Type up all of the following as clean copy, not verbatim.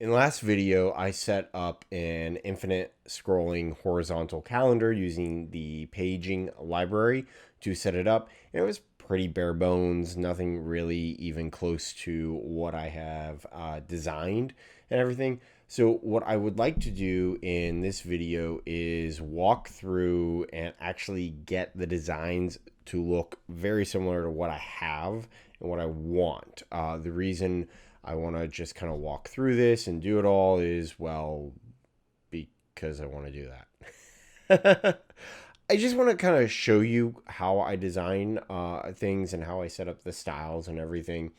In the last video, I set up an infinite scrolling horizontal calendar using the paging library to set it up. And it was pretty bare bones, nothing really even close to what I have designed and everything. So what I would like to do in this video is walk through and actually get the designs to look very similar to what I have and what I want. The reason I want to just kind of walk through this and do it all is, well, because I want to do that. I just want to kind of show you how I design things and how I set up the styles and everything.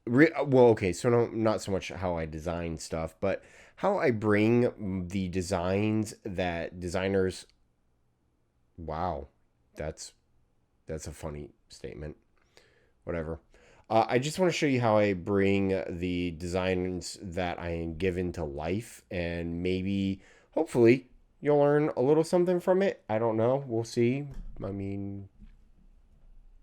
Well, okay, so not so much how I design stuff, but how I bring the designs that designers. Wow, that's a funny statement. Whatever. I just want to show you how I bring the designs that I am given to life, and maybe, hopefully, you'll learn a little something from it. I don't know. We'll see. I mean,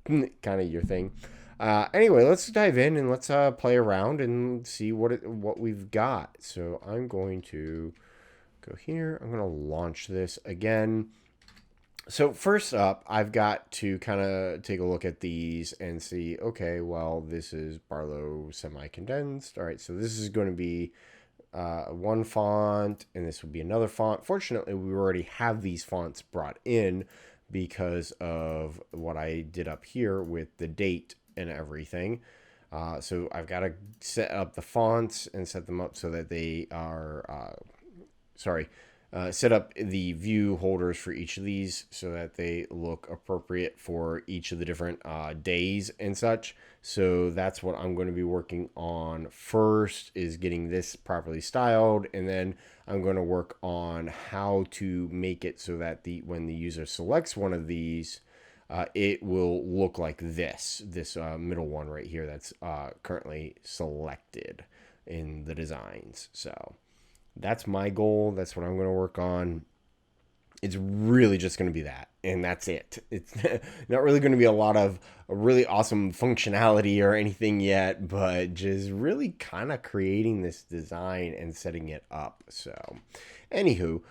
kind of your thing. Anyway, let's dive in and let's play around and see what we've got. So I'm going to go here. I'm going to launch this again. So first up, I've got to kind of take a look at these and see, okay, well, this is Barlow semi-condensed. All right, so this is going to be one font, and this will be another font. Fortunately, we already have these fonts brought in because of what I did up here with the date and everything. So I've got to set up the fonts and set them up so that they are, set up the view holders for each of these so that they look appropriate for each of the different days and such. So that's what I'm going to be working on first, is getting this properly styled, and then I'm going to work on how to make it so that when the user selects one of these, it will look like this middle one right here that's currently selected in the designs. So that's my goal. That's what I'm going to work on. It's really just going to be that, and that's it. It's not really going to be a lot of really awesome functionality or anything yet, but just really kind of creating this design and setting it up. So, anywho,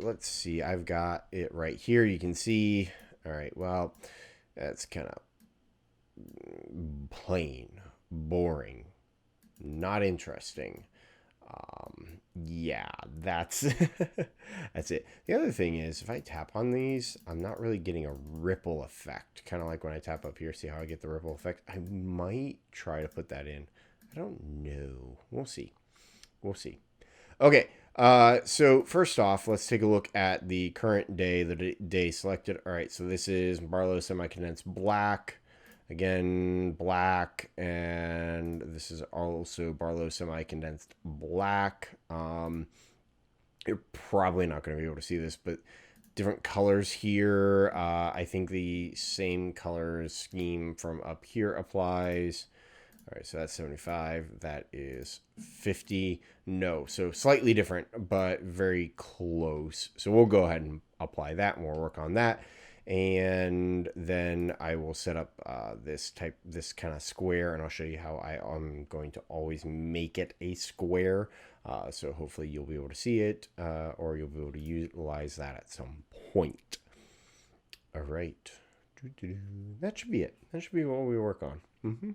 let's see. I've got it right here. You can see. All right. Well, that's kind of plain, boring, not interesting. Yeah, that's that's it. The other thing is, if I tap on these, I'm not really getting a ripple effect. Kind of like when I tap up here, see how I get the ripple effect? I might try to put that in. I don't know. We'll see. We'll see. Okay. So first off, let's take a look at the current day, the day selected. All right. So this is Barlow semi-condensed black. Again, black, and this is also Barlow semi-condensed black. You're probably not going to be able to see this, but different colors here. I think the same color scheme from up here applies. All right, so that's 75. That is 50. No, so slightly different, but very close. So we'll go ahead and apply that, and we'll work on that. And then I will set up this kind of square, and I'll show you how I'm going to always make it a square. So hopefully you'll be able to see it, or you'll be able to utilize that at some point. All right. That should be it. That should be what we work on.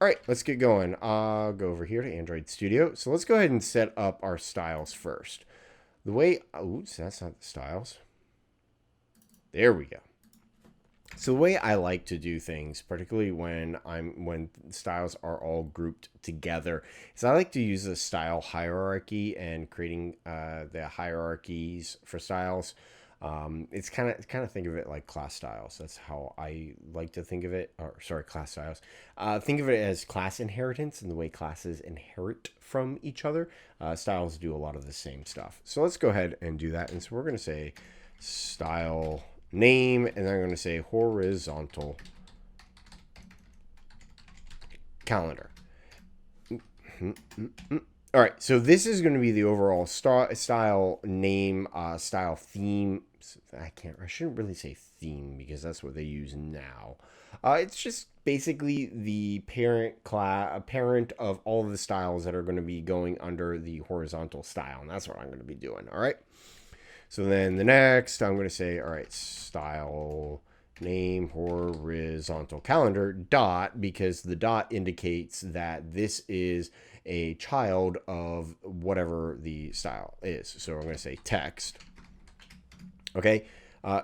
All right, let's get going. I'll go over here to Android Studio. So let's go ahead and set up our styles first. The way, oops, that's not the styles. There we go. So the way I like to do things, particularly when styles are all grouped together, is I like to use the style hierarchy and creating the hierarchies for styles. It's kind of think of it like class styles. That's how I like to think of it. Or sorry, class styles. Think of it as class inheritance and the way classes inherit from each other. Styles do a lot of the same stuff. So let's go ahead and do that. And so we're going to say style name, and then I'm going to say horizontal calendar. All right, so this is going to be the overall style name, style theme. I shouldn't really say theme because that's what they use now. It's just basically the parent of all of the styles that are going to be going under the horizontal style, and that's what I'm going to be doing. All right. So then the next, I'm going to say, all right, style name horizontal calendar dot, because the dot indicates that this is a child of whatever the style is. So I'm going to say text. Okay.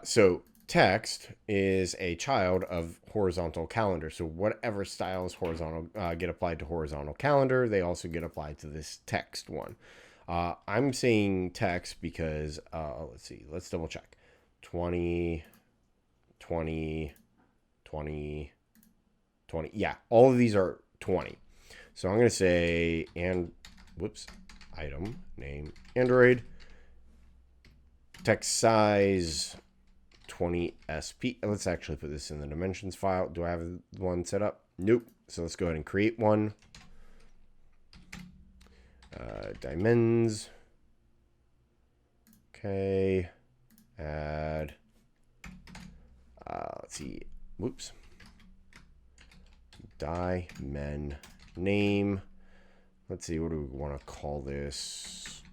So text is a child of horizontal calendar. So whatever styles horizontal get applied to horizontal calendar, they also get applied to this text one. I'm saying text because, let's see, let's double check. 20, 20, 20, 20. Yeah, all of these are 20. So I'm going to say, item, name, Android, text size, 20 SP. Let's actually put this in the dimensions file. Do I have one set up? Nope. So let's go ahead and create one. Dimensions. Okay. Add. Let's see. Whoops. Dimen name. Let's see. What do we want to call this?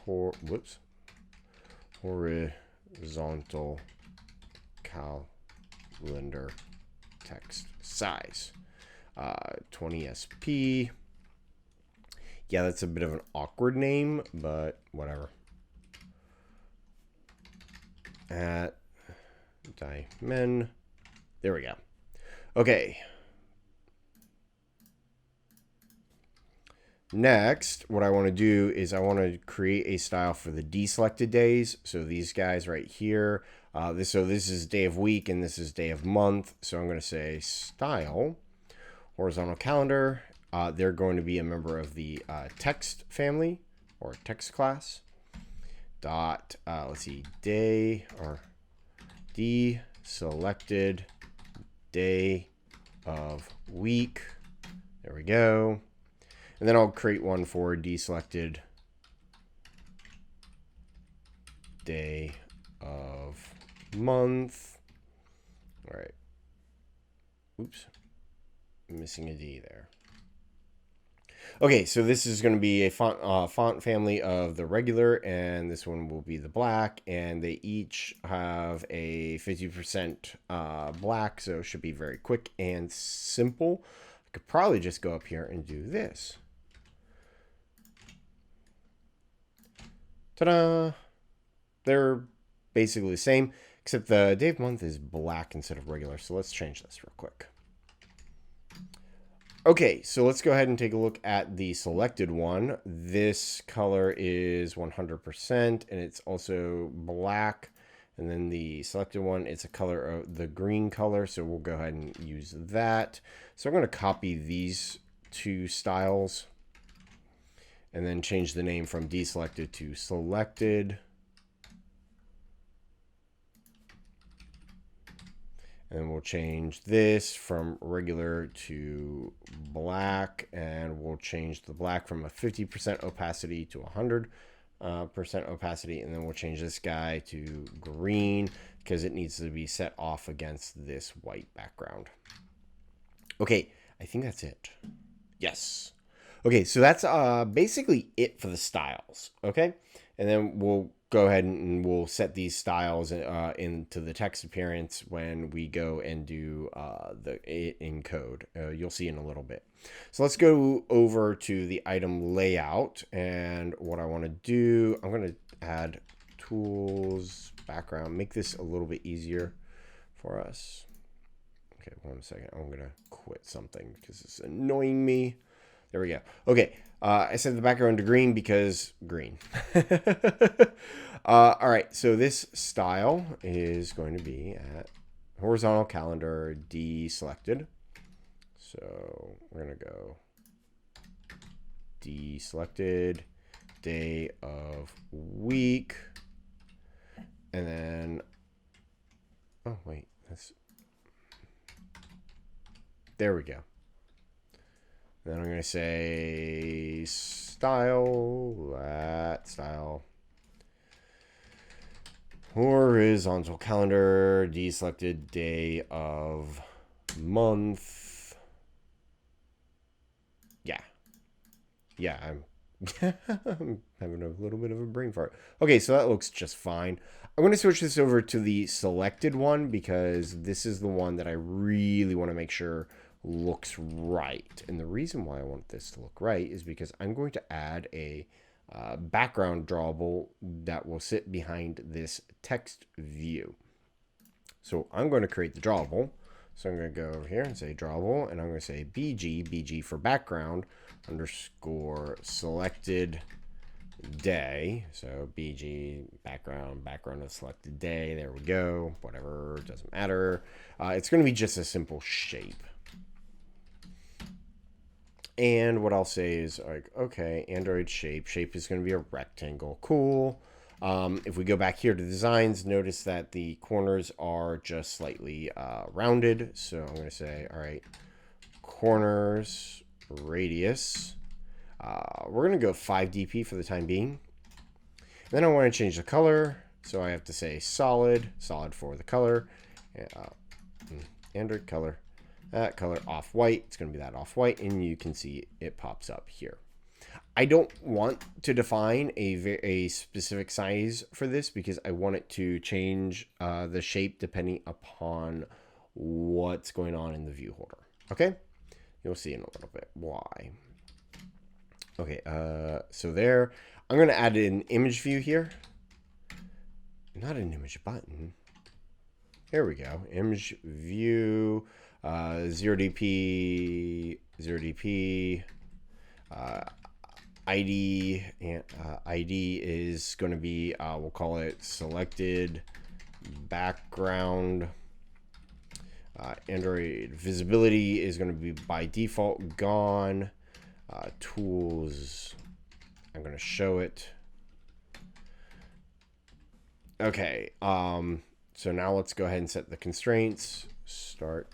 Whoops. Horizontal calendar text size. 20 SP. Yeah, that's a bit of an awkward name, but whatever. At dimen. There we go. Okay. Next, what I want to do is I want to create a style for the deselected days. So these guys right here. This is day of week and this is day of month. So I'm going to say style horizontal calendar. They're going to be a member of the text family or text class. Dot, let's see, day or deselected day of week. There we go. And then I'll create one for deselected day of month. All right. Oops. Missing a D there. Okay, so this is going to be a font family of the regular, and this one will be the black, and they each have a 50% black, so it should be very quick and simple. I could probably just go up here and do this. Ta-da! They're basically the same, except the day of month is black instead of regular, so let's change this real quick. Okay, so let's go ahead and take a look at the selected one. This color is 100%, and it's also black. And then the selected one, it's a color of the green color, so we'll go ahead and use that. So I'm going to copy these two styles and then change the name from deselected to selected. And we'll change this from regular to black, and we'll change the black from a 50% opacity to 100% opacity, and then we'll change this guy to green because it needs to be set off against this white background. Okay, I think that's it. Yes. Okay, so that's basically it for the styles, okay? And then we'll go ahead and we'll set these styles into the text appearance when we go and do the encode. You'll see in a little bit. So let's go over to the item layout, and what I want to do, I'm going to add tools, background, make this a little bit easier for us. Okay, 1 second. I'm going to quit something because it's annoying me. There we go. Okay, I set the background to green because green. All right, so this style is going to be at horizontal calendar deselected. So we're going to go deselected day of week. And then, oh, wait, there we go. Then I'm going to say style, style, horizontal calendar, deselected day of month. Yeah, I'm I'm having a little bit of a brain fart. Okay, so that looks just fine. I'm going to switch this over to the selected one because this is the one that I really want to make sure looks right. And the reason why I want this to look right is because I'm going to add a background drawable that will sit behind this text view. So I'm going to create the drawable. So I'm going to go over here and say drawable, and I'm going to say BG for background underscore selected day. So BG background of selected day. There we go. Whatever, doesn't matter. It's going to be just a simple shape. And what I'll say is like, okay, Android shape is going to be a rectangle. Cool. If we go back here to designs, notice that the corners are just slightly rounded. So I'm going to say, all right, corners, radius. We're going to go 5 dp for the time being. Then I want to change the color. So I have to say solid for the color. Android color. That color off-white. It's going to be that off-white, and you can see it pops up here. I don't want to define a specific size for this because I want it to change the shape depending upon what's going on in the view holder. Okay? You'll see in a little bit why. Okay, so there. I'm going to add an image view here. Not an image button. There we go. Image view, 0dp, 0dp. ID and ID is going to be we'll call it selected background. Android visibility is going to be by default gone. Tools, I'm going to show it. Okay, so now let's go ahead and set the constraints. Start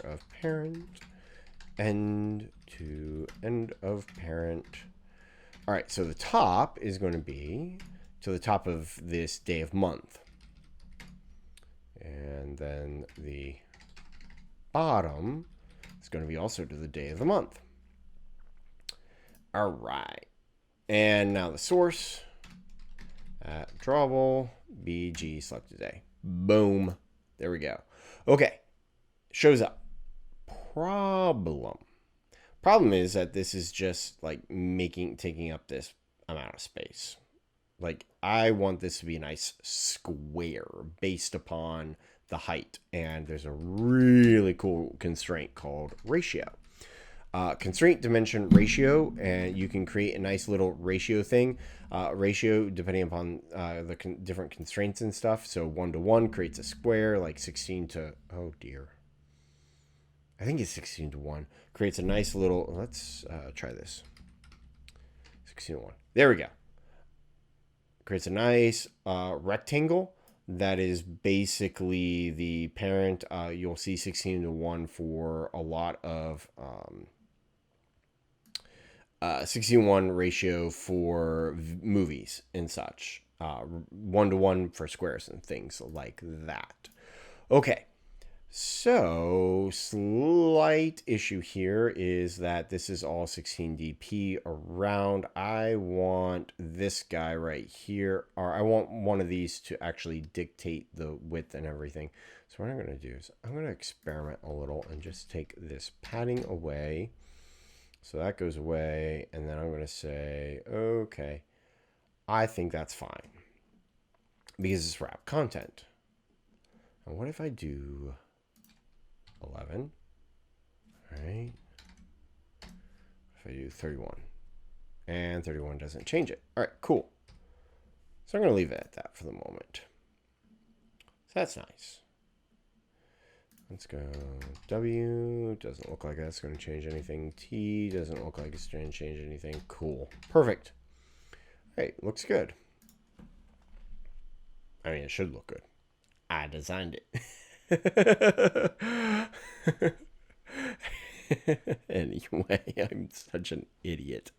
of parent, end to end of parent. All right, so the top is going to be to the top of this day of month. And then the bottom is going to be also to the day of the month. All right. And now the source at drawable BG selected day. Boom. There we go. Okay. Shows up. Problem is that this is just like taking up this amount of space. Like I want this to be a nice square based upon the height. And there's a really cool constraint called ratio. Constraint dimension ratio, and you can create a nice little ratio thing. Ratio depending upon the different constraints and stuff. So 1 to 1 creates a square, like 16 to, oh dear. I think it's 16 to 1. Creates a nice little, let's try this. 16 to 1. There we go. Creates a nice rectangle that is basically the parent. You'll see 16 to 1 for a lot of 16:1 ratio for movies and such. 1 to 1 for squares and things like that. Okay. So, slight issue here is that this is all 16dp around. I want this guy right here, or I want one of these to actually dictate the width and everything. So what I'm going to do is I'm going to experiment a little and just take this padding away. So that goes away, and then I'm going to say, okay, I think that's fine because it's wrap content. And what if I do 11, all right, if I do 31, and 31 doesn't change it. All right, cool. So I'm going to leave it at that for the moment. So that's nice. Let's go W, doesn't look like that's going to change anything. T doesn't look like it's going to change anything. Cool, perfect. All right, looks good. I mean, it should look good. I designed it. Anyway, I'm such an idiot.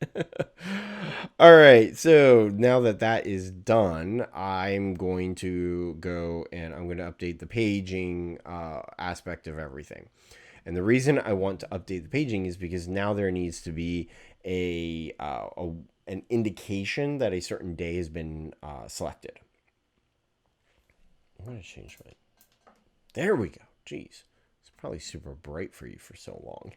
All right, so now that that is done, I'm going to go and I'm going to update the paging aspect of everything. And the reason I want to update the paging is because now there needs to be an indication that a certain day has been selected. I'm going to change my... There we go. Jeez. It's probably super bright for you for so long.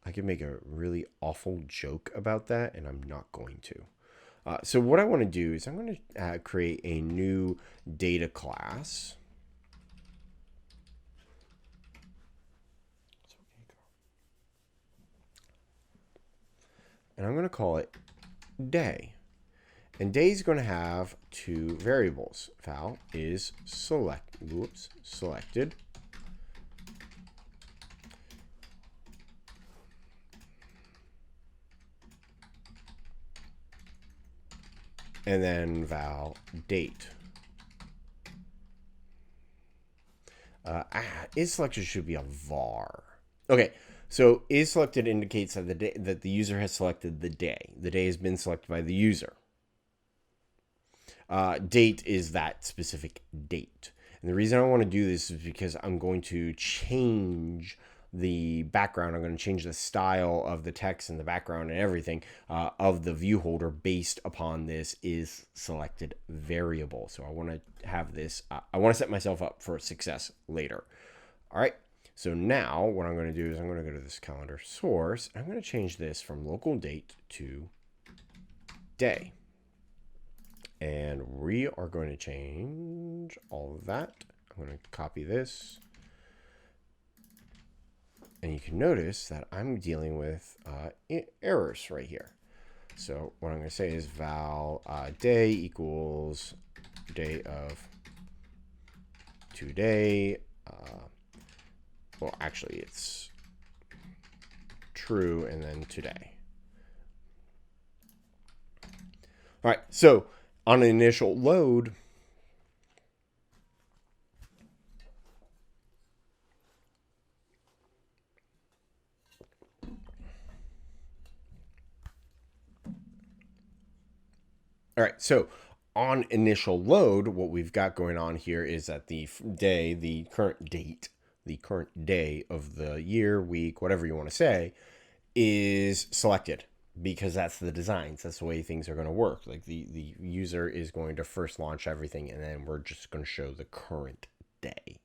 I could make a really awful joke about that, and I'm not going to. So what I want to do is I'm going to create a new data class. And I'm going to call it day. And day is going to have two variables. Val is selected. And then val date. Is selected should be a var. Okay, so is selected indicates that the user has selected the day. The day has been selected by the user. Date is that specific date. And the reason I want to do this is because I'm going to change the background. I'm going to change the style of the text and the background and everything of the view holder based upon this is selected variable. So I want to have this, I want to set myself up for success later. All right. So now what I'm going to do is I'm going to go to this calendar source. I'm going to change this from local date to day. And we are going to change all of that. I'm going to copy this. And you can notice that I'm dealing with errors right here. So what I'm going to say is val day equals day of today. Well, actually, it's true and then today. All right, so on an initial load, all right, so on initial load, what we've got going on here is that the day, the current date, the current day of the year, week, whatever you want to say, is selected because that's the designs. That's the way things are going to work. Like the user is going to first launch everything, and then we're just going to show the current day.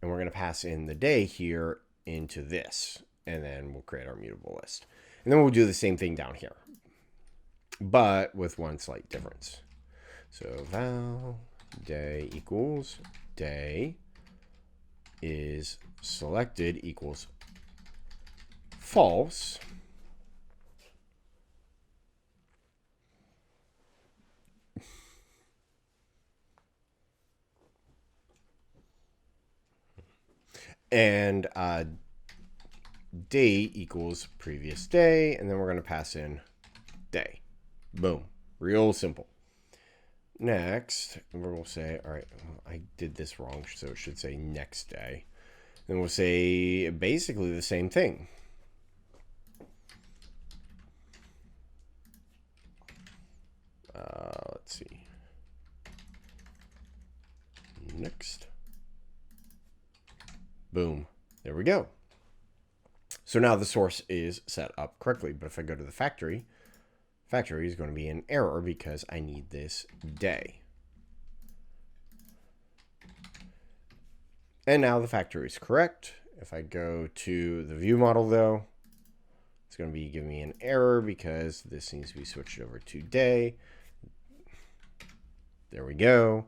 And we're going to pass in the day here into this, and then we'll create our mutable list. And then we'll do the same thing down here, but with one slight difference. So val day equals day is selected equals false. And day equals previous day, and then we're going to pass in day. Boom. Real simple. Next, we'll say, all right, I did this wrong, so it should say next day. Then we'll say basically the same thing. Let's see. Next. Boom. There we go. So now the source is set up correctly. But if I go to the factory is going to be an error because I need this day. And now the factory is correct. If I go to the view model, though, it's going to be giving me an error because this needs to be switched over to day. There we go.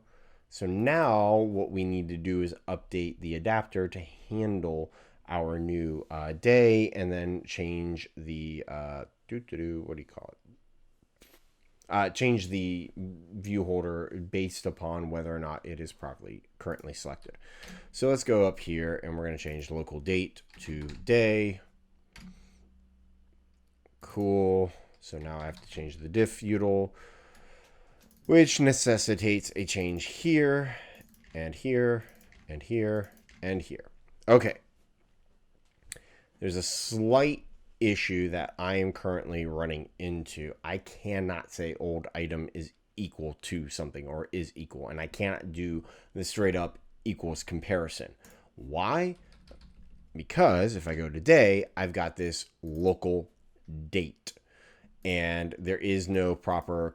So now what we need to do is update the adapter to handle our new day, and then change the what do you call it? Change the view holder based upon whether or not it is properly currently selected. So let's go up here, and we're going to change local date to day. Cool. So now I have to change the diff util, which necessitates a change here, and here, and here, and here. Okay. There's a slight issue that I am currently running into. I cannot say old item is equal to something or is equal, and I cannot do the straight up equals comparison. Why? Because if I go to day, I've got this local date, and there is no proper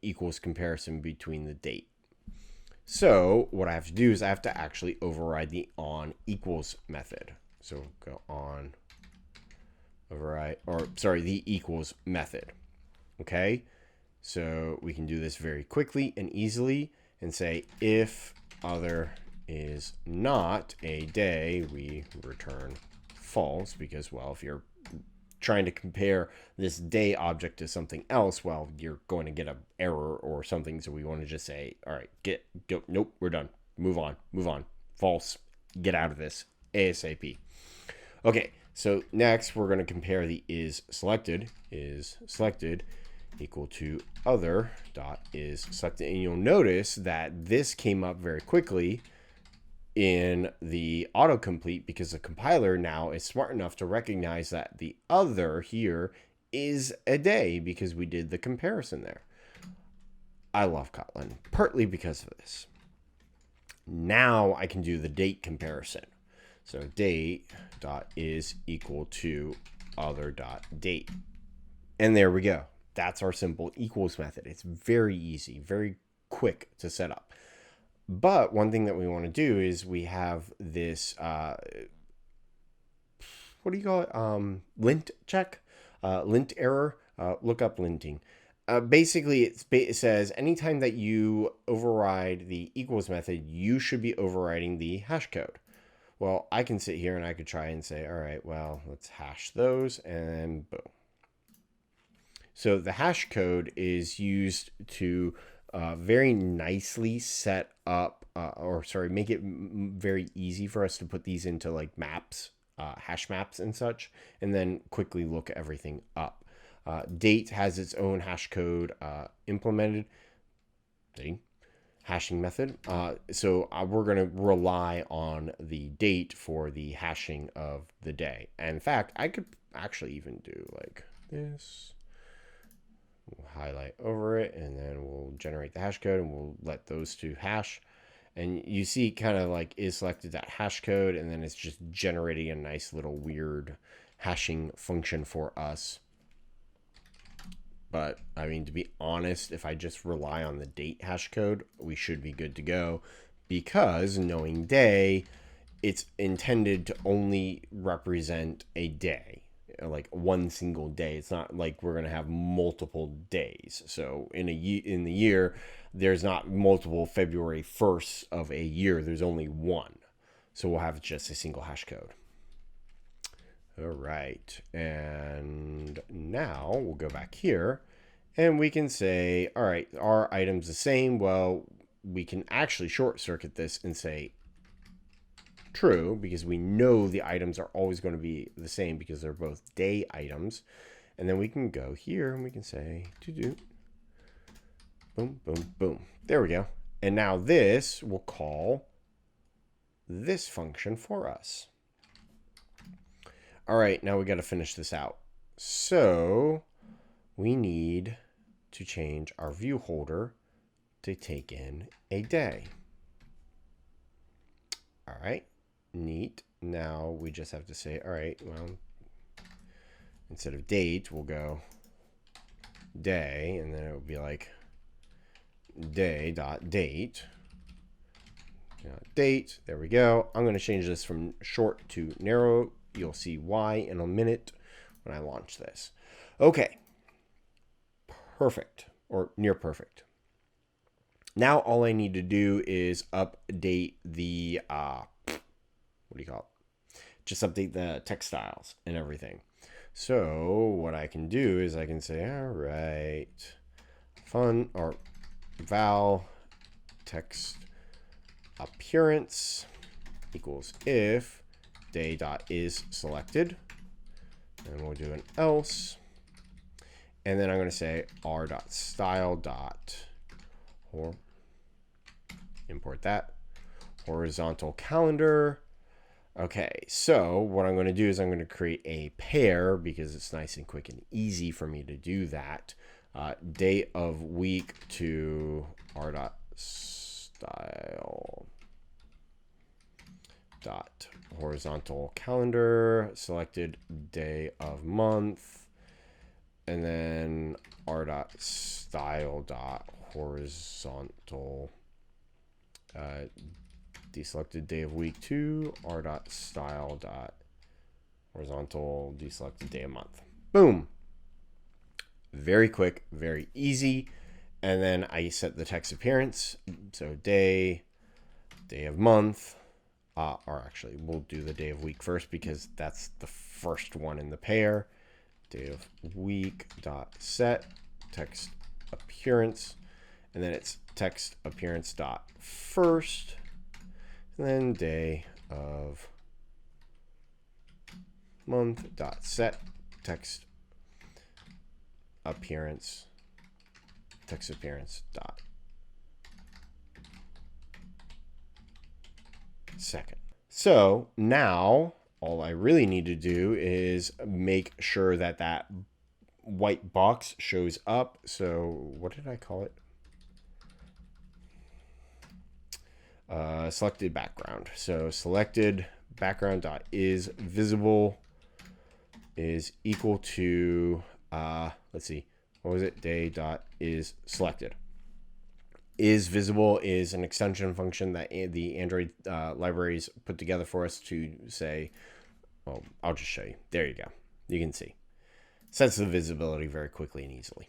equals comparison between the date. So what I have to do is I have to actually override the on equals method. So go on override, or sorry, the equals method. Okay, so we can do this very quickly and easily and say if other is not a day, we return false, because, well, if you're trying to compare this day object to something else, well, you're going to get an error or something. So we want to just say, all right, go, nope, we're done. Move on, false, get out of this ASAP. Okay, so next we're going to compare the is selected equal to other dot is selected. And you'll notice that this came up very quickly in the autocomplete because the compiler now is smart enough to recognize that the other here is a day because we did the comparison there. I love Kotlin, partly because of this. Now I can do the date comparison. So date dot is equal to other dot date. And there we go. That's our simple equals method. It's very easy, very quick to set up. But one thing that we want to do is we have this, what do you call it? Lint check, lint error, look up linting. Basically, it says anytime that you override the equals method, you should be overriding the hash code. Well, I can sit here and I could try and say, all right, well, let's hash those, and boom. So the hash code is used to very nicely set up, make it very easy for us to put these into like maps, hash maps and such, and then quickly look everything up. Date has its own hash code implemented. See? Hashing method. So we're going to rely on the date for the hashing of the day. And in fact, I could actually even do like this. We'll highlight over it, and then we'll generate the hash code, and we'll let those two hash. And you see kind of like is selected that hash code, and then it's just generating a nice little weird hashing function for us. But I mean, to be honest, if I just rely on the date hash code, we should be good to go, because knowing day, it's intended to only represent a day, like one single day. It's not like we're going to have multiple days. So in the year, there's not multiple February 1st of a year. There's only one. So we'll have just a single hash code. All right. And now we'll go back here and we can say, all right, are items the same? Well, we can actually short circuit this and say true, because we know the items are always going to be the same because they're both day items. And then we can go here and we can say to-do, boom, boom, boom. There we go. And now this will call this function for us. All right, now we got to finish this out. So we need to change our view holder to take in a day. All right, neat. Now we just have to say, all right, well, instead of date, we'll go day, and then it will be like day.date. Date, there we go. I'm going to change this from short to narrow. You'll see why in a minute when I launch this. Okay, perfect, or near perfect. Now all I need to do is update the, what do you call it? Just update the text styles and everything. So what I can do is I can say, all right, fun or val text appearance equals if day dot is selected, and we'll do an else, and then I'm going to say r dot style dot import that horizontal calendar Okay, so what I'm going to do is I'm going to create a pair because it's nice and quick and easy for me to do that. Day of week to r.style dot horizontal calendar, selected day of month, and then r.style dot horizontal deselected day of week to r.style dot horizontal deselected day of month. Boom. Very quick, very easy. And then I set the text appearance. So day of month, or actually we'll do the day of week first because that's the first one in the pair. Day of week dot set text appearance, and then it's text appearance dot first, and then day of month dot set text appearance dot second. So now all I really need to do is make sure that that white box shows up. So what did I call it? Selected background. So selected background dot is visible is equal to let's see, what was it? Day dot is selected. Is visible is an extension function that the Android libraries put together for us to say, well, I'll just show you. There you go. You can see. Sets the visibility very quickly and easily.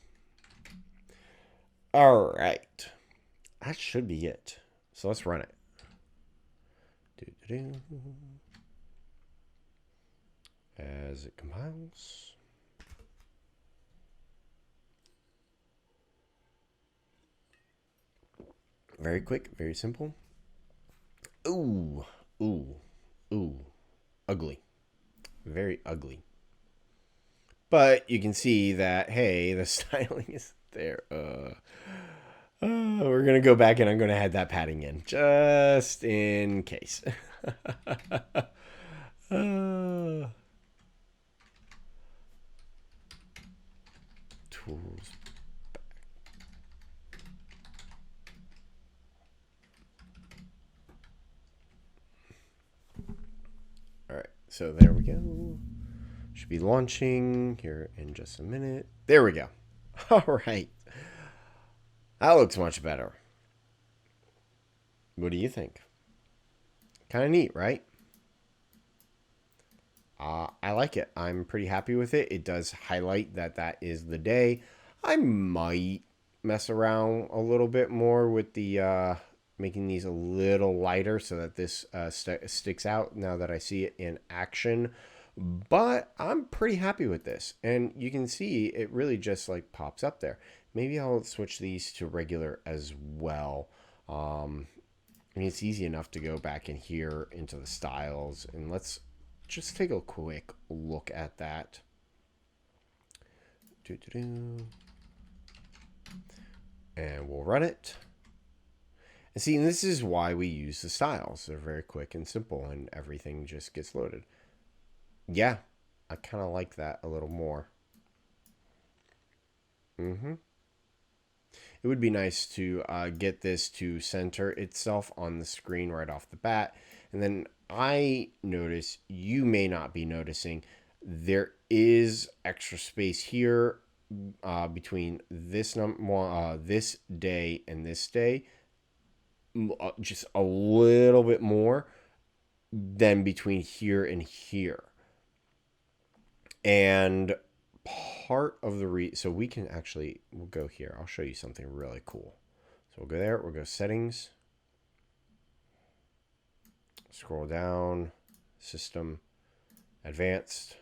All right. That should be it. So let's run it. As it compiles. Very quick, very simple. Ooh, ooh, ooh. Ugly. Very ugly. But you can see that, hey, the styling is there. We're going to go back and I'm going to add that padding in just in case. Tools. All right, so there we go. Should be launching here in just a minute. There we go. All right. That looks much better. What do you think? Kind of neat, right? I like it. I'm pretty happy with it. It does highlight that that is the day. I might mess around a little bit more with the making these a little lighter so that this sticks out now that I see it in action. But I'm pretty happy with this. And you can see it really just like pops up there. Maybe I'll switch these to regular as well. I mean, it's easy enough to go back in here into the styles. And let's just take a quick look at that. And we'll run it. And see, this is why we use the styles. They're very quick and simple, and everything just gets loaded. Yeah, I kind of like that a little more. It would be nice to get this to center itself on the screen right off the bat. And then I notice, you may not be noticing, there is extra space here between this this day and this day. Just a little bit more than between here and here. And part of the so we can actually, we'll go here. I'll show you something really cool. So we'll go there. We'll go settings. Scroll down. System. Advanced.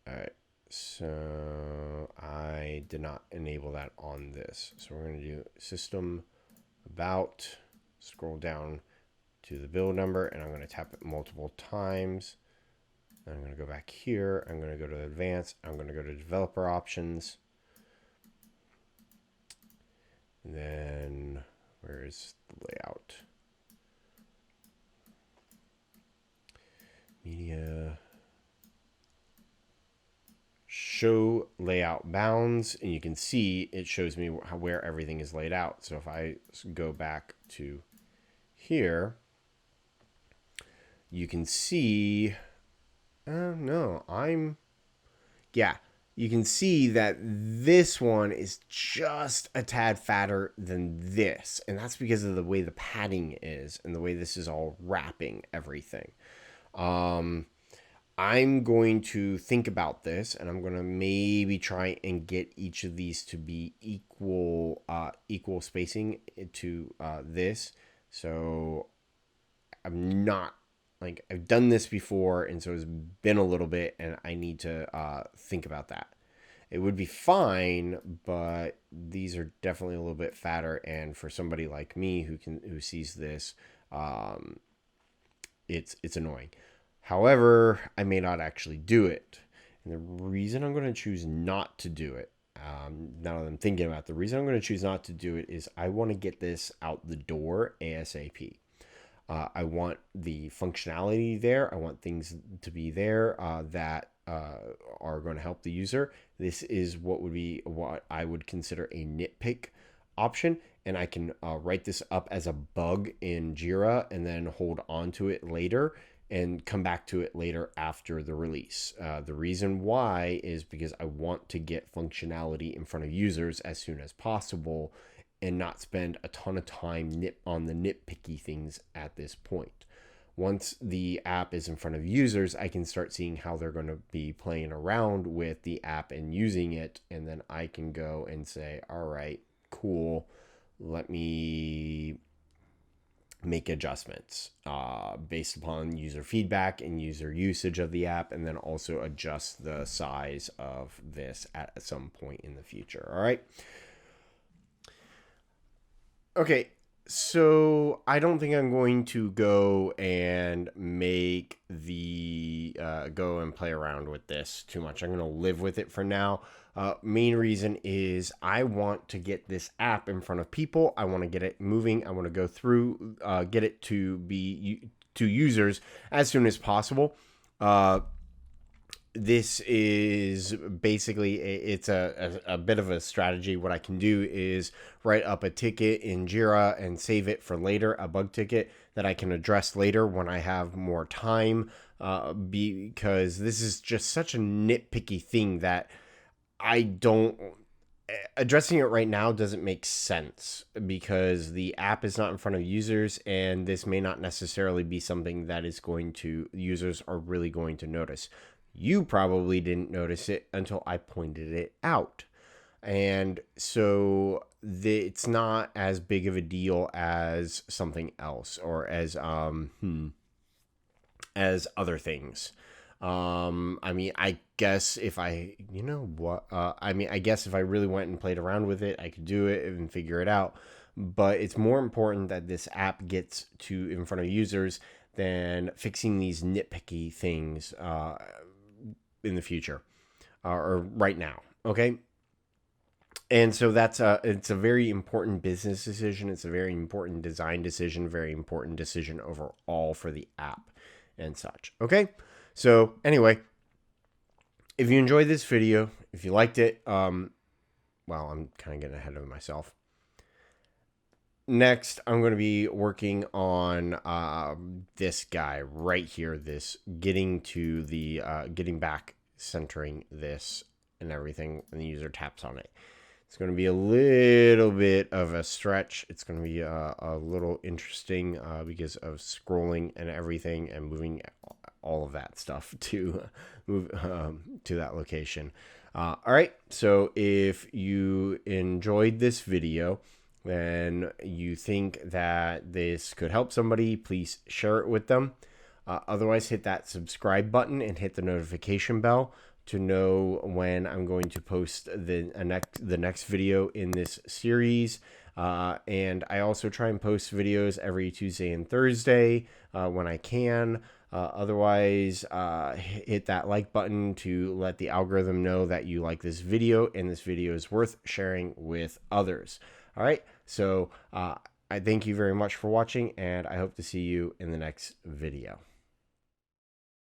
All right. So I did not enable that on this. So we're going to do system about. Scroll down to the build number, and I'm going to tap it multiple times. I'm going to go back here. I'm going to go to advanced. I'm going to go to developer options. And then where is the layout? show layout bounds, and you can see it shows me where everything is laid out. So if I go back to here, you can see, you can see that this one is just a tad fatter than this. And that's because of the way the padding is and the way this is all wrapping everything. I'm going to think about this, and I'm going to maybe try and get each of these to be equal spacing to this. So I'm not, like, I've done this before, and so it's been a little bit, and I need to think about that. It would be fine, but these are definitely a little bit fatter, and for somebody like me who sees this, it's annoying. However, I may not actually do it. And the reason I'm going to choose not to do it, now that I'm thinking about it, the reason I'm going to choose not to do it is I want to get this out the door ASAP. I want the functionality there. I want things to be there that are going to help the user. This is what I would consider a nitpick option, and I can write this up as a bug in Jira and then hold on to it later and come back to it later after the release. The reason why is because I want to get functionality in front of users as soon as possible and not spend a ton of time on the nitpicky things at this point. Once the app is in front of users, I can start seeing how they're going to be playing around with the app and using it, and then I can go and say, all right, cool, let me make adjustments based upon user feedback and user usage of the app, and then also adjust the size of this at some point in the future. All right. Okay, so I don't think I'm going to go and make go and play around with this too much. I'm going to live with it for now. Main reason is I want to get this app in front of people. I want to get it moving. I want to go through, get it to be to users as soon as possible. This is basically it's a bit of a strategy. What I can do is write up a ticket in Jira and save it for later, a bug ticket that I can address later when I have more time, because this is just such a nitpicky thing that addressing it right now doesn't make sense, because the app is not in front of users, and this may not necessarily be something that users are really going to notice. You probably didn't notice it until I pointed it out. And so it's not as big of a deal as something else, or as other things. I mean, I guess if I guess if I really went and played around with it, I could do it and figure it out. But it's more important that this app gets in front of users than fixing these nitpicky things in the future or right now. Okay. And so it's a very important business decision. It's a very important design decision, very important decision overall for the app and such. Okay. So anyway, if you enjoyed this video, if you liked it, I'm kind of getting ahead of myself. Next, I'm going to be working on this guy right here, this getting back, centering this and everything when the user taps on it. It's going to be a little bit of a stretch. It's going to be a little interesting because of scrolling and everything and moving all of that stuff to move to that location. All right, so if you enjoyed this video, then you think that this could help somebody, please share it with them. Otherwise, hit that subscribe button and hit the notification bell to know when I'm going to post the next video in this series. And I also try and post videos every Tuesday and Thursday when I can. Otherwise, hit that like button to let the algorithm know that you like this video and this video is worth sharing with others. All right, so I thank you very much for watching, and I hope to see you in the next video.